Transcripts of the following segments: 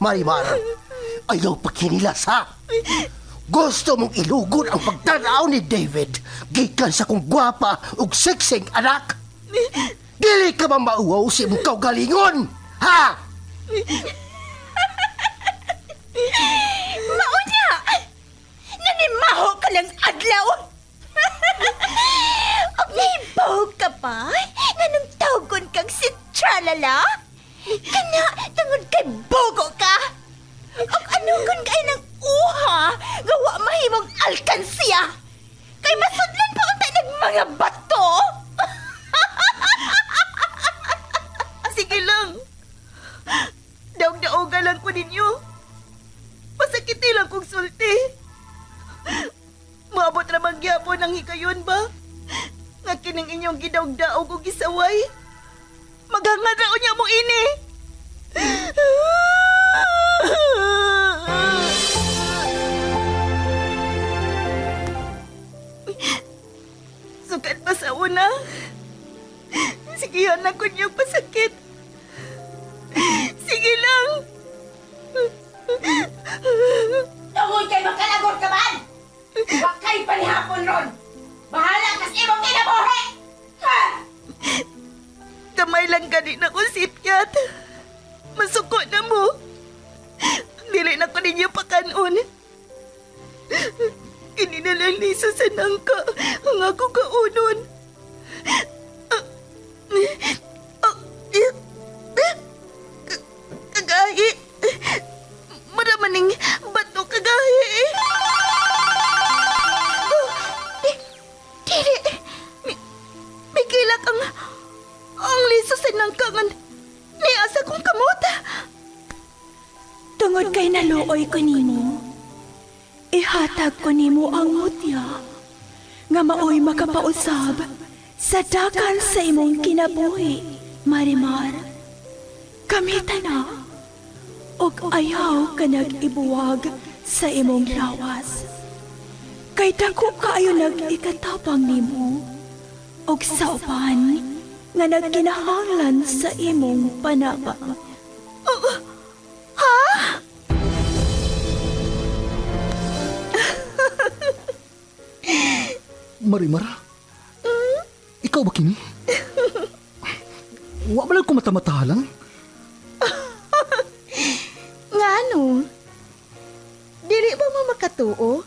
Marimar, ayaw pagkinilas ha. Gusto mong ilugod ang pagtanaw ni David gikan sa kong gwapa ug siksing anak. Dili ka ba mauwaw si mong kaugalingon, ha? Mauna! Nanimaho ka ng adlaw! Og nahibaw ka pa? Nga nung tawgon kang si Tralala? Kana, tungod kay bogo ka? Og ano kung kay ng uha, gawa mahimong alkansiya? Kay masudlan pa ang tayo ng mga bato? Sige lang. Daog-daoga lang ko ninyo. Masakiti lang kong sulti. Maabot ramang gyapon ang hikayon ba? Nga kining inyong gidaog-daog o gisaway. Maghangad raon niya mo ini. Sukat pa sa una. Sigihan na ko niyong pasakit. Sige lang. Tungod kay makalagor ka man! Huwag kayo panihapon ron! Bahala kas imong kinabuhi! Ha! Kamay lang gani na ko sipyat. Masuko na mo. Dili na ko ninyo pakanon. Ini na lang liso sa nangka ang ako kaunon. Kagahi. Maramaning bato kagahi. Dili. May kilak ang liso sa nangkangan ni asa kong kamot. Tungod kay naluoy ko nimo, ihatag ko nimo ang mutya nga maoy makapausab sa dagan sa imong kinabuhi, Marimar. Kamita na, og ayaw ka nag-ibuwag sa imong lawas. Kay dako kaayo nag-ikatapang nimo, og sa uban nga nagkinahanglan sa imong panaba. Marimar? Ikaw ba kini? Wa ba lang ko mata-matahalang? Ngano? Dili ba mo makatuo?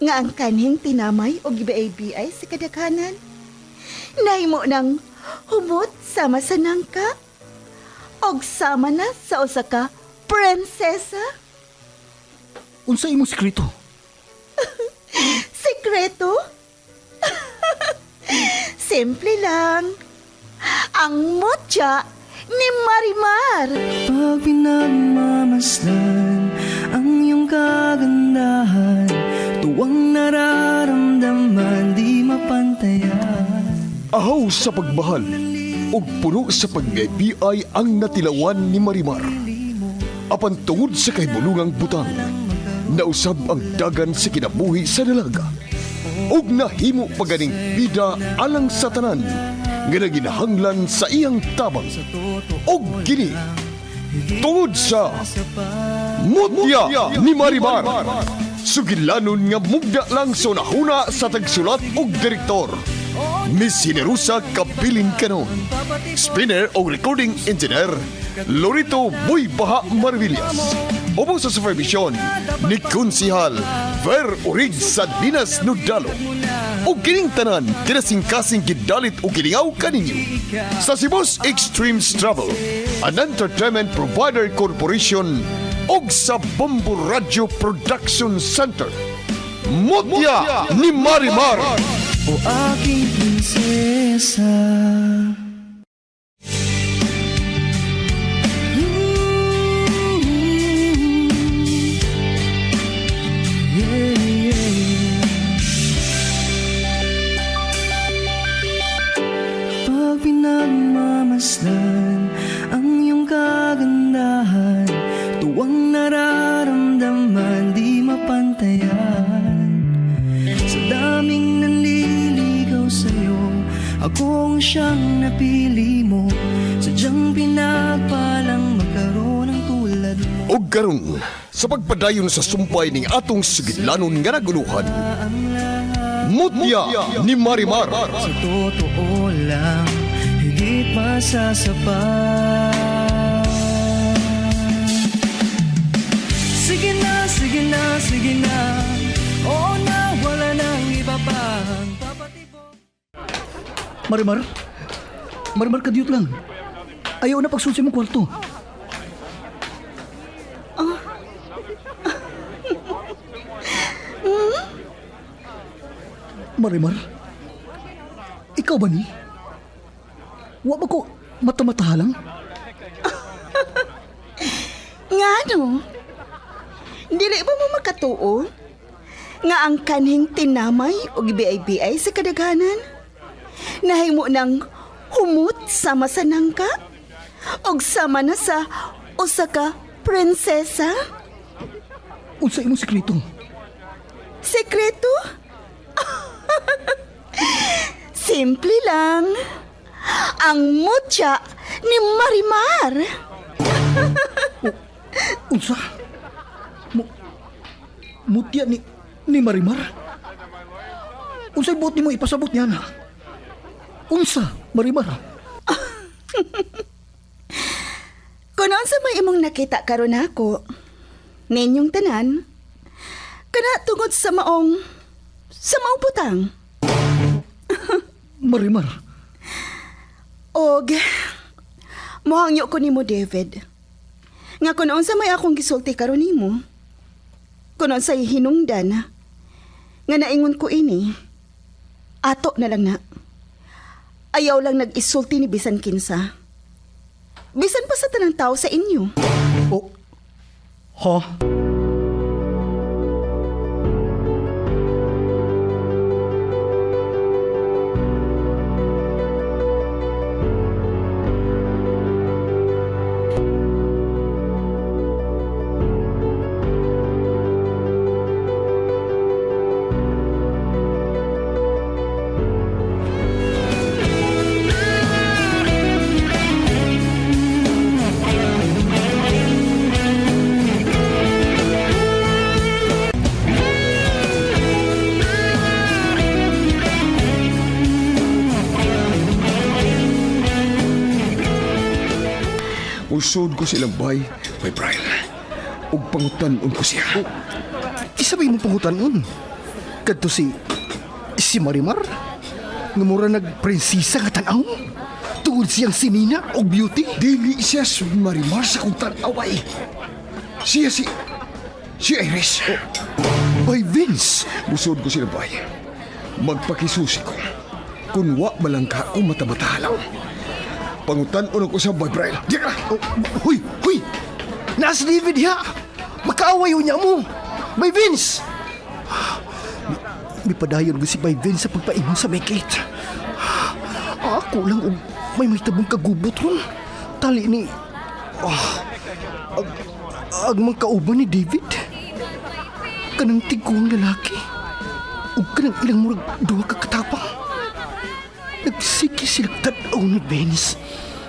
Nga ang kanhing tinamay o gibaay-biay sa kadaghanan? Nahimo ng humot sama sa nangka? Og sama na sa usa ka prinsesa? Unsa imong sekreto? Sekreto? Simple lang. Ang mutya ni Marimar. Pag pinagmamasdan ang iyong kagandahan, tuwang nararamdaman di mapantayan. Ahaw sa pagmahal ug puno sa pag-ibigay ang natilawan ni Marimar. Apan tungod sa kahibulungang butang, nausab ang dagan sa kinabuhi sa dalaga. Ug nahimo paganing bida alang sa tanan nga naginahanglan sa iyang tabang. Og kini tungod sa mutya ni Marimar. Sugilanon nga mugda lang sa nahuna sa tagsulat ug direktor. Miss Generosa Kabilin Canon. Spinner o recording engineer Lorito Boy Baha Marvillas. Obo sa supervision ni Konsihal Ver Urig sa Dinas Nudalo. O kining tanan kinasing-kasing gidalit o kiningaw kaninyo sa Cebu's Extreme Travel, an entertainment provider corporation og sa Bombo Radio Production Center. Mutya ni Marimar. O aking prinsesa. Pag pinagmamasdan ang iyong kagandahan, tuwang nararamdaman di mapantayan. Sa daming nanliligaw sa'yo, akong siyang napili mo. Sadyang pinagpalang magkaroon ng tulad mo. ug karon sa pagpadayon sa sumpay ning atong sugilanon nga naguluhan. Mutya ni Marimar. Sa totoo lang, higit masasapat. Sige na, sige na, sige na. Oo na, wala nang iba pang papatibok. Marimar? Marimar, kadiyot lang. Ayaw na pagsusi mong kwarto. Marimar? Ikaw ba ni? Wa ba ko mata-mata lang? Nga no? Dili ba mo makatuo? Nga ang kanhing tinamay o gibiay-biay sa kadaghanan? Nahimo ng humot sama sa nangka? O sama na sa usa ka prinsesa? Unsa imong sekreto? Sekreto? Simple lang. Ang mutya ni Marimar. Unsa? Mutya ni Marimar? Unsay buot nimo ipasabot niya na? Unsa, Marimar? Kung sa may imong nakita karon ako, ninyong tanan, kana tungod sa maong butang. Marimar? Og, mohangyo ko nimo, David. Nga kung sa may akong gisulti karon nimo, kung sa hinungdan, nga naingon ko ini, ato na lang na. Ayaw lang nag-isulti ni bisan kinsa. Bisan pa sa tanang tao sa inyo. Oh. Ha? Usod ko silang bay, may Brian. Ug pangutan-on ko siya. Isabay mo pangutanon. Kadto si Marimar. Nga mura nagprinsesa nga tanaw. Tungod siyang sinina o beauty. Dili siya si Marimar sa kong tan-away. Siya si Iris. By Vince. Usod ko silang bay. Magpakisusi ko. Kung wa malangka o mata-mata lang. Pangutan-on ko sa bay, Brian. Diyan ka! Huy! Naas David ya! Makaawayo niya mo! By Vince! May padayon ko si By Vince sa pagpaingon sa may gate. Ako lang may tabong kagubot ron. Tali ni... agmang kauban ni David. Kanang tiguang lalaki. O kanang ilang murag duwa kakatapang. Nagsiki silang tanaw ni Vince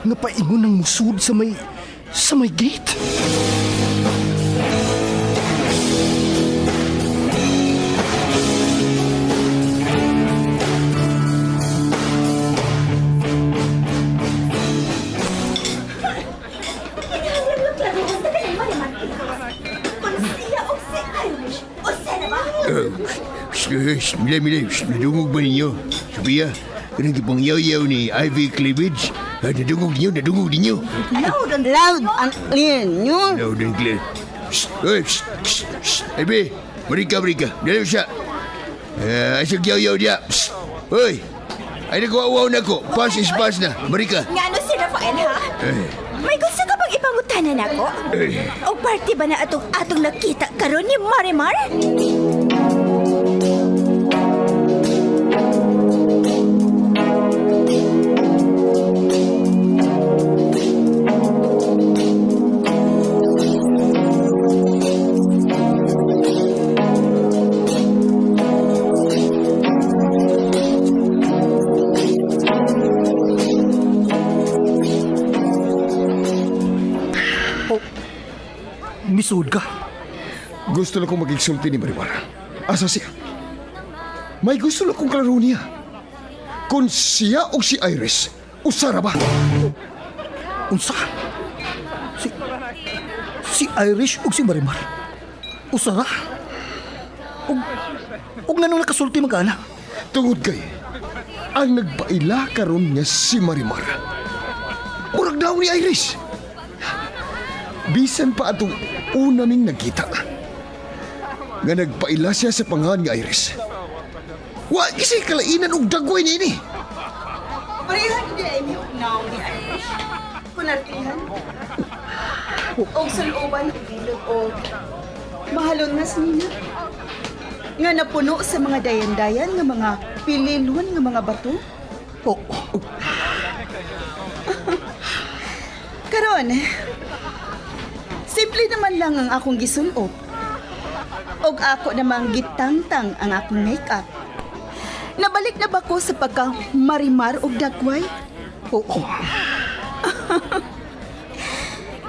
nga paingon ng musud sa may gate. Mila, nadungog ba ninyo? Sophia, kanang gipangyaw-yaw ni Ivy Cleavage. Nadungog ninyo. Loud ang ninyo. Loud and clear. Oy, Ivy, marika. Dalaw siya. Asag yaw-yaw dia. Oy, ay nagwawaw na ko. Pass is pass na. Marika. Nga ano si Rafael, ha? May gusto ka bang ipangutanan ako? O party ba na atong nakita karon ni Marimar? Misud ka. Gusto lang kong magigsulti ni Marimar. Asa siya? May gusto lang kong klaro niya. Kung siya o si Iris, usara ba? Unsa? Si Irish ug si Marimar. Usara? Ug nganong nakasulti magana? Tungod kay, ang nagpaila karon niya si Marimar. Murag daw ni Iris. Bisan pa atong una ming nagkita. Nga nagpaila siya sa pangalan nga Iris. Wa kasi kalainan og dagway ni ini. Parehan hindi ay miyok now ni Irish. Kunartihan. Og saluban bilog o mahalon mas nina. Nga napuno sa mga dayan-dayan nga mga pililhon nga mga bato. Oh, Karon, simple naman lang ang akong gisunod. Og ako namang gitangtang ang akong make-up. Nabalik na ba ko sa pagka marimar og dagway? oh.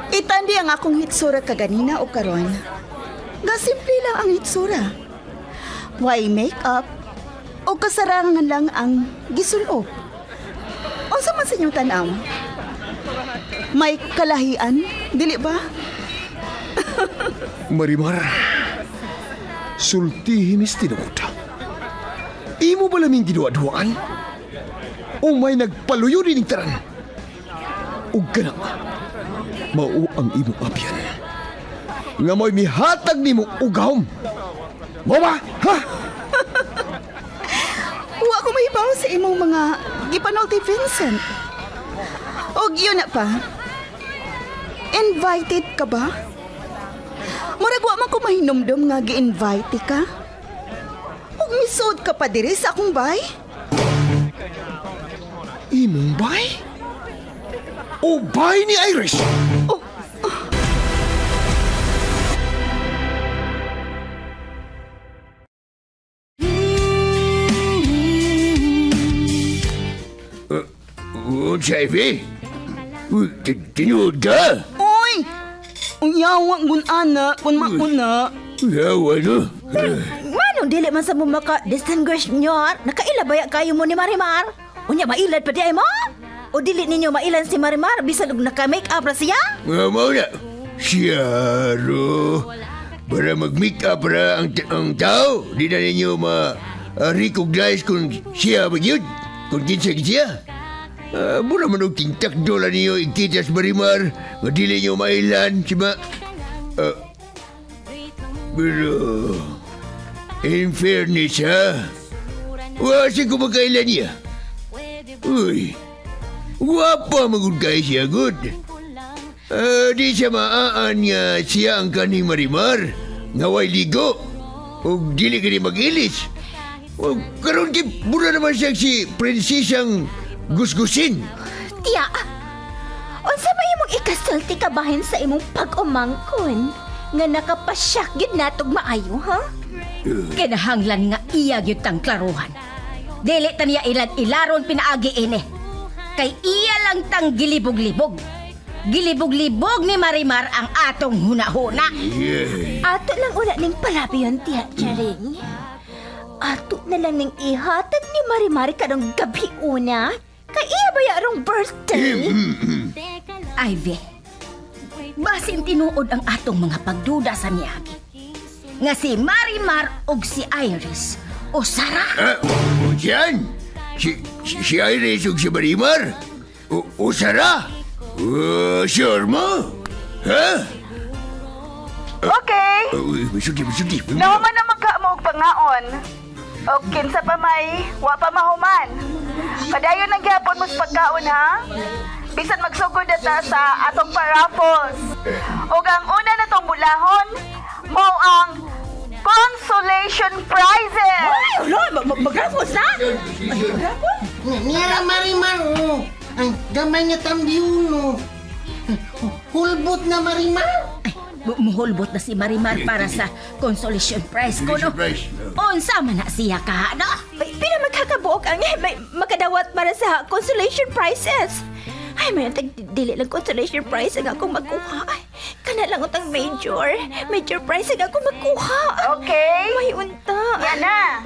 Itandi ang akong hitsura kaganina o karon. Nga simple lang ang hitsura. Why make-up? O kasarangan lang ang gisunod. Unsa man sa inyong tanaw? May kalahian, dili ba? Marimar, sultihimis tinuod. Imo ba laming giduwa-duwaan? O may nagpaluyo din ng taran? O ganang, mao ang imong abyan. Nga mo'y mihatag ni mo ugahom. Mo ba? Ha? Wa ko mahibaw sa imong mga gipanulti Vincent. Og yun na pa. Invited ka ba? Murag wa man ko mahinumdum nga gi-invite ka. Og misod ka pa diri sa akong bay? Imong bay? O bay ni Iris? Ivy? Tinuod ka? Oy! Uyawa gun ana kun mauna. Yawa no? Manong dili man sa mo maka-distinguish nyo, nakailabaya kayo mo ni Marimar. Unya, mailad pa di ay mo? O dili ninyo mailan si Marimar, bisan og naka-make up ra siya? Mau na. Siyaro. Para mag-make up ra ang tao, di na ninyo ma-recognize kung siya ba yun? Kung kinsa siya? Mura man og tingtakdo lang ninyo ikita sa Marimar, nga dili nyo mailan, siya. Pero, in fairness ha, wasi ko magkailan niya. Uy, guwapa magud kay siya, good. Di siya maaan nga siya ang kaning Marimar, nga way ligo, o dili ka ni mag-ilis. O karon kay mura naman siya si prinsesang gusgusin. Tiya, unsa ba imong ikasulti kabahin sa imong pag-umangkon? Nga nakapasyak yun natog maayo, ha? Kinahanglan nga iya yun tang klaruhan. Dili ta niya ilaron pinaagi ini. Kay iya lang tang gilibog-libog. Gilibog-libog ni Marimar ang atong hunahuna. Ato lang una ning palabiyon, Tiya Charing. Ato na lang ning ihatag ni Marimar kadong gabi una. Kay iya ba yarong birthday? Ivy, basin tinuod ang atong mga pagduda sa niyagi. Nga si Marimar ug si Iris o Sarah. O diyan? Si Iris ug si Marimar? O Sarah? Sure mo? Ha? Okay. Masuti. Naman na magkaamo og pangaon. O kinsa pa may wa pa mahuman. Padayon ang gihapon mo sa pagkaon ha. Bisan magsugod ta sa atong paraffles. Ug ang una natong bulahon mo ang consolation prizes. Mag-grapos na? Nira Marimar, oh. Ang gamay niya tamdiuno. Hulbot na Marimar. Muhulbot na si Marimar para sa consolation prize ko, no? Unsa man na siya ka, no? Pina magkakabuok ang may makadawat para sa consolation prizes. Ay, may dili lang consolation prize ang akong makuha. Ay, Kana lang utang major. Major prize ang ako makuha. Okay. May unta. Yan na.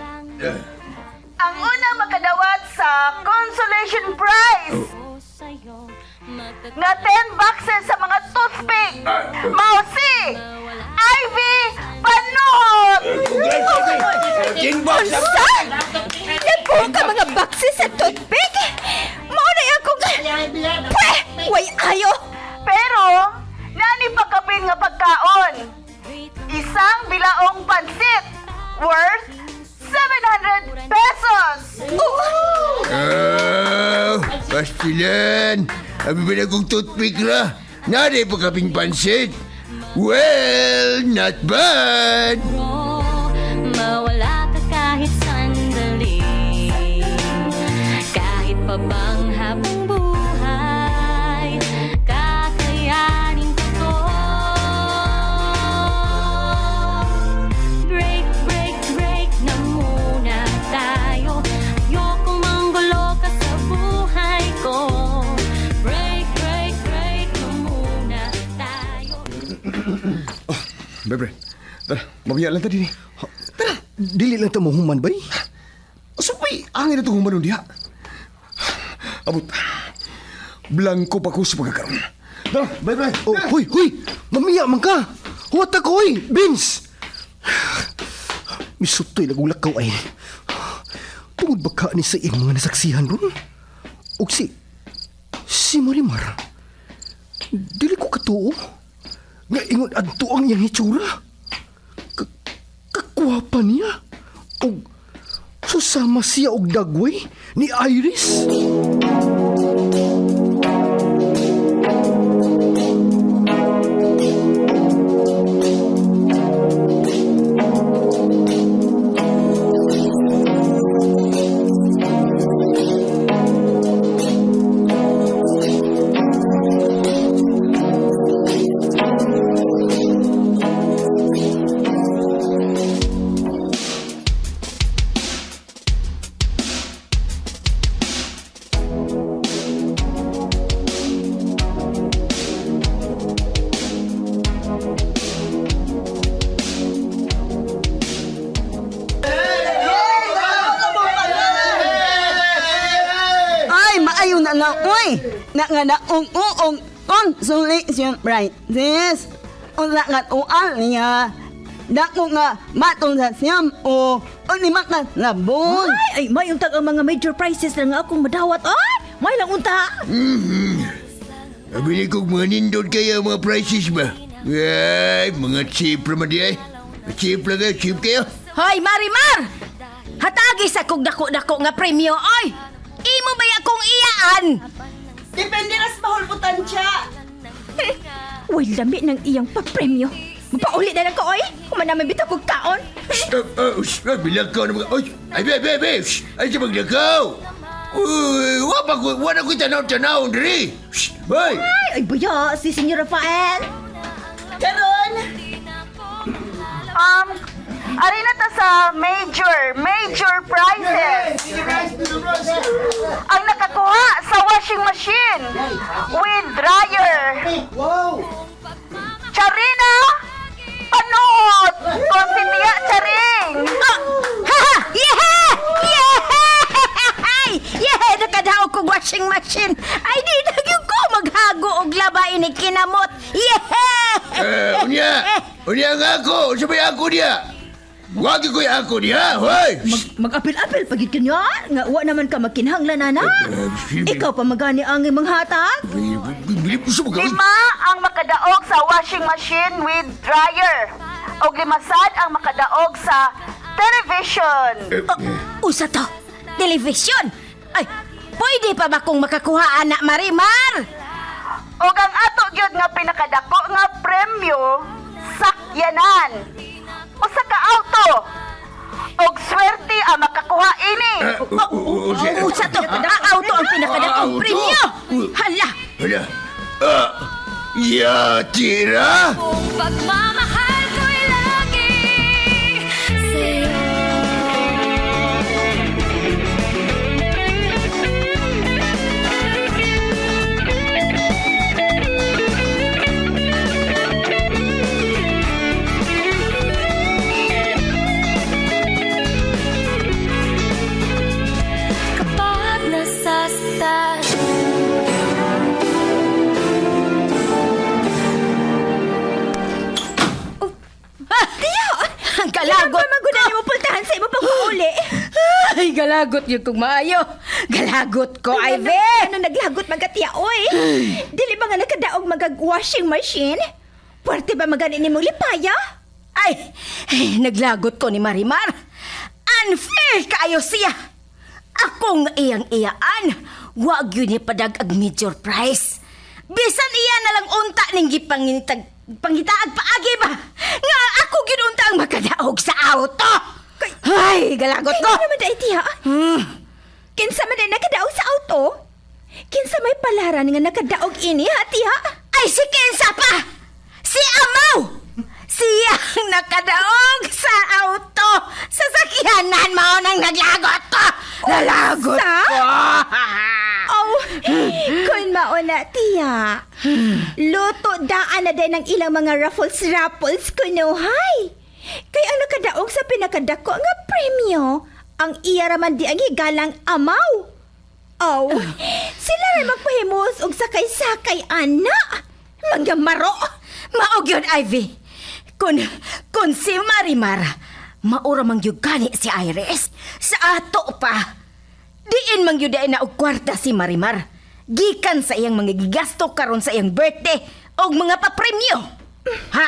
Ang unang makadawat sa consolation prize nga 10 boxes sa mga toothpick. Mao si Ivy Panuhot. Unsa? Nagbuo ka mga boxes sa toothpick? Maunay akong... Pweh! Way ayo! Pero, nani pagkapin nga pagkaon. Isang bilaong pansit worth 700 pesos. Pastilan. Abi ba na kong toothpick ra? Naday pagkaping pansit. Well, not bad. Mawala ka kahit sandali. Kahit pa bang habang buhay, kakayanin ko to. Break, break, break na muna tayo. Ayoko manggulo ka sa buhay ko. Break, break, break na muna tayo. Bebe, tara, mamaya lang tadi ni. Tara, dili lang ta mo human bay. Supay, angin na itong humanon diha. Abot, blanco pa ko sa pagkakaroon. Tara, bye-bye. Oh, huy, huy! Mamiya man ka! Huwat ako, huy! Vince! Misutoy lagong lakaw ay. Tungod ba ka ni sa iyong mga nasaksihan doon? O si Marimar. Dili ko katuo. Nga ingon adto ang iyang hitsura. Kakwapa niya. O susama siya og dagway ni Iris. Ay, maayo na lang, uy! Na nga na ung consolation prizes. Una nga tuan niya. Dako nga matong sa siyam o lima ka labon. Ay, may unta ang mga major prizes na nga akong madawat. Ay, may lang unta. Abi ni kong mga nindot kaya mga prices ba? Ay, mga cheap naman di ay. Cheap lang kayo, cheap kayo. Hoy, Marimar! Hatagi sa kong dako-dako nga premyo, oy! Imo ba akong iyaan? Depende ras mahulbutan siya. Uy, lami ng iyang papremyo. Magpauli na lang ko, oy! Kung naman bitaw kong kaon. Bilakaw na mga... Ay, ay, siya maglakaw. Uy, wala ko tanaw-tanaw, diri. Hoy! Ay, buya, si Senyor Rafael. Karon. Ari na ta sa major prizes. Ang nakakuha sa washing machine with dryer. Charina Panuhot o si Tia Charing. Ha! Yehe! Yehe! Yehe! Nakadaog kong washing machine. Ay, di na yung ko maghago og labay ni kinamot. Yehe! Unya nga ako. Sabay ako dia. Wag ko ako dia, hoy. Mag-apil-apil pagid kanya. Nga wa naman ka makinhanglan na. Ikaw pa magani ang imong hatag. Bilip ko sa mga... 5 ang makadaog sa washing machine with dryer. O 5 ang makadaog sa television. Usa to. Television. Ay, pwede pa ba kung makakuha anak Marimar? O ang ato gyud nga pinakadako nga premyo, sakyanan. Usa ka auto. Og swerte ang makakuha ini. Usa to. Auto ang pinakadakong Auto? premyo. Hala. Hala. Ya, tira. Pagmamahal ko'y lagi sa'yo. Galagot ko! Mo pultahan sa imo pang pauli. Ay, galagot yun kung maayo. Galagot ko, Ivy. Ano naglagot magatiya, oy? Dili ba nga nakadaog magag-washing machine? Puwerte ba maganin ni mong lipaya? Ay, naglagot ko ni Marimar. Unfair kaayo siya. Akong iyang-iyaan. Wag yun ipadag ag major price. Bisan iya na lang unta ning pangitaag paagi ba? Nga ako ginunta ang makadaog sa auto. Ay, galagot ko. Kaya naman da itiya. Kinsa man na nakadaog sa auto? Kinsa may palaran nga nakadaog ini, ha, tiya? Ay, si Kinsa pa! Si Amaw! Siya ang nakadaog sa auto. Sa sakyanan mo nang naglagot ko. Nalagot ko. Oh, kun mauna, tiya. Luto daan na din ng ilang mga raffles kuno, hay. Kaya ang nakadaog sa pinakadako nga premyo, ang iya raman di ang higalang Amaw. Oh, sila rin magpahimos og sakay-sakay, ana. Mga maro. Maog yun, Ivy. Kun si Marimar, maura mang yun gani si Iris. Sa ato pa. Diin mang yun na og kwarta si Marimar. Gikan sa iyang mga gigasto karon sa iyang birthday og mga papremyo. Ha?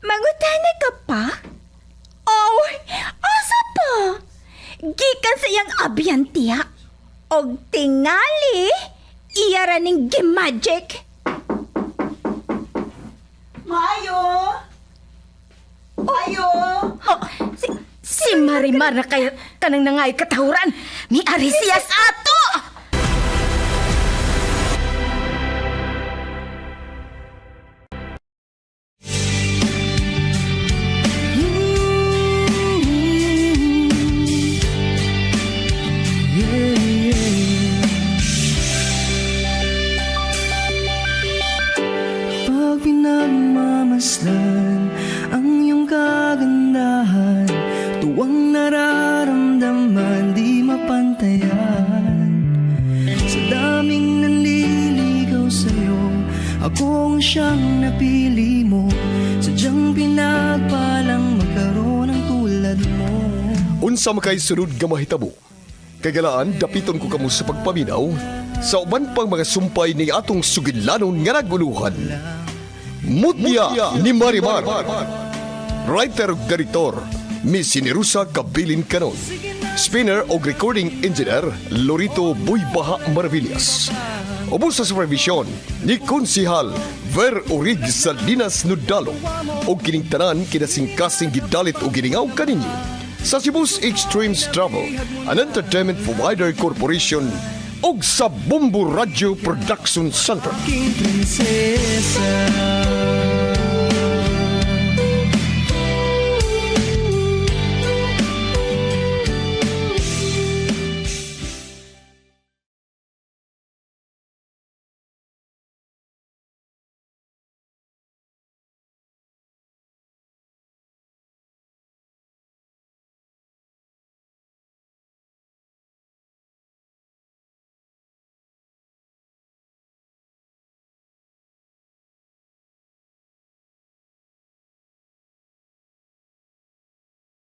Mangutana ka pa? Oh, asa pa? Gikan sa iyang abyantiya. Og tingali, iya raning gimagic. Mayo! Mayo! Oh, si Marimar na kaya kanang nangay katahuran. Ni ari siya sa ato! Pag pinagmamasdan ang iyong kagandahan, tuwang nararamdaman di mapantayan. Sa daming nanliligaw sa'yo, akong siyang napili mo. Sadyang pinagpalang magkaroon ng tulad mo. Unsa makay sunod nga mahitabo? Kagalaan, dapiton ko kamo sa pagpaminaw sa uban pang mga sumpay ni atong sugilanon nga naguluhan. Mutya ni Marimar. Writer ug director, Miss Sinerusa Kabilin Canon. Spinner o recording engineer, Lorito Buybaha Maravillas. Ubos sa supervision ni Konsihal Ver Orig Salinas Nudalo o kining tanan kinasingkasing gidalit o giningaw kaninyo sa Cebu's Extremes Travel, an entertainment provider corporation og sa Bumbu Radio Production Center. Aking prinsesa.